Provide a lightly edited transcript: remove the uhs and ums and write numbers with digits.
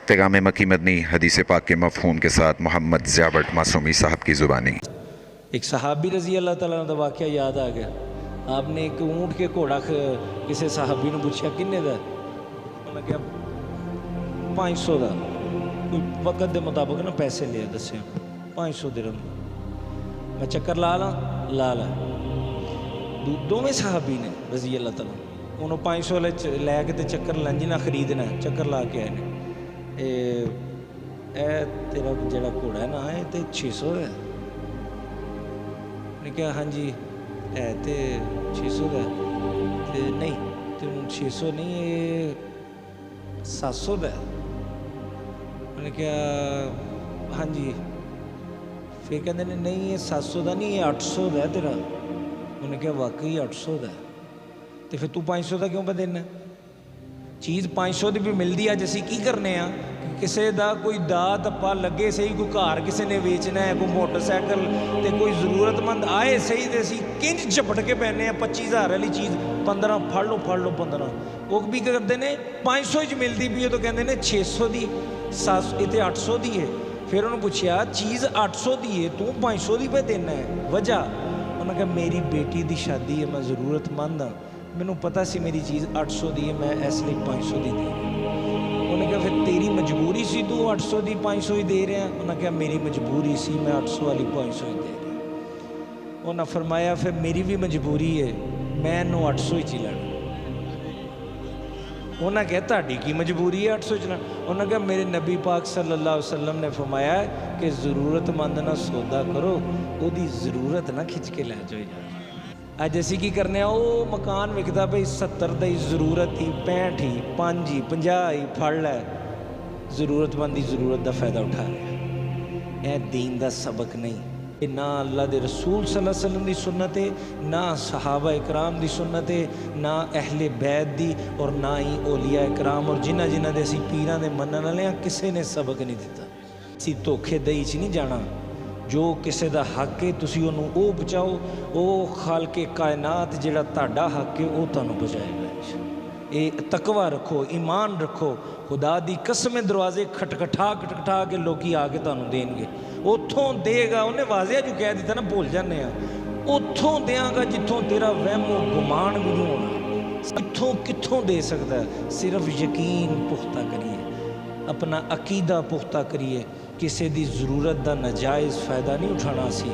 पैगाम मक्की मदनी हदीस पाक के मफ़हूम के साथ मोहम्मद ज़ियाबट मासूमी साहब की ज़ुबानी। एक सहाबी रजी अल्लाह तआला का वाक़या याद आ गया। आपने एक ऊँट के घोड़ा किसी सहाबी ने पूछा किन्ने का, उन्हें क्या 500 का, कोई वक़्त के मुताबिक ना पैसे ले दसे 500 दिरहम। मैं चक्कर ला ला दोवें सहाबी ने रजी अल्लाह तआला उन्होंने 500 लैके तो चक्कर लंज ना खरीदना, चक्कर ला के आए ने। तेरा जड़ा घोड़ा है ना ये तो 600 है। ने कहा हाँ जी है तो 600 का ते नहीं तो 600 नहीं ये 700 का है। मैंने कहा हाँ जी, फिर कहते ने नहीं ये 700 का नहीं ये 800 का है तेरा। उन्हें कहा वाकई 800 का है तो फिर तू 500 का क्यों पे देना? चीज़ 500 की भी मिलती है, असी की करने आ किसी का कोई दा धप्पा लगे सही, कोई घर किसी ने वेचना है, कोई मोटरसाइकिल तो कोई जरूरतमंद आए सही तो असी किंज झपट के पैने 25,000 वाली चीज़ 15 फड़ लो 15। वो भी करते हैं 500 च मिलती भी है तो कहते हैं 600 की 700 इतने 800 की है। फिर उन्होंने पूछा चीज़ 800 की है तू 500 की पे देना है, वजह? उन्होंने कहा मेरी बेटी की शादी है, मैं ज़रूरतमंद हाँ, मैनू पता सी मेरी चीज़ 800 की है, मैं इसलिए 500 की दी। उन्हें कहा फिर तेरी मजबूरी सी तू 800 की 500 ही दे रहा? उन्हें कहा मेरी मजबूरी सी, मैं 800 वाली 500 ही दे रहा। उन्हें फरमाया फिर मेरी भी मजबूरी है, मैं 800 ही लेना। उन्हें कहा ताड़ी की मजबूरी है 800 चलाना? उन्हें कहा मेरे नबी पाक सल्लल्लाहु अलैहि वसल्लम ने फरमाया कि ज़रूरतमंद ना सौदा करो, उसकी ज़रूरत ना खिंच के लै जाओ यार। अज असी की करने वो मकान विकता भाई 70 की जरूरत ही 65 ही 5 ही 50 ही फड़ लै, जरूरतमंद की जरूरत का फायदा उठा रहा। यह दीन का सबक नहीं, ना अल्लाह के रसूल सल्लल्लाहु अलैहि वसल्लम की सुन्नत है, ना सहाबा इकराम की सुन्नत है, ना अहले बैत की और ना ही ओलिया इकराम और जिन्होंने जिन्होंने असी पीरां दे मनण वाले हां किसी ने सबक नहीं दिता। असी धोखेदही च नहीं जाना, जो किसी का हक है तुसी उन्होंने वो बचाओ, वो खालके कायनात जिहड़ा तुहाडा हक है वो तुहानूं बचाएगा। ये तकवा रखो, ईमान रखो, खुदा दी कसम दरवाजे खटखटा के लोग आके तुहानूं देंगे, उतों देगा। उन्हें वाजिया जो कह दिता ना भुल जाने उतों देंगा जितों तेरा वहमो गुमान भी नहीं होना। इतों कितों दे सकता है? सिर्फ यकीन पुख्ता करिए, अपना अकीदा पुख्ता करिए, किसी की जरूरत का नाजायज़ फायदा नहीं उठाना सी।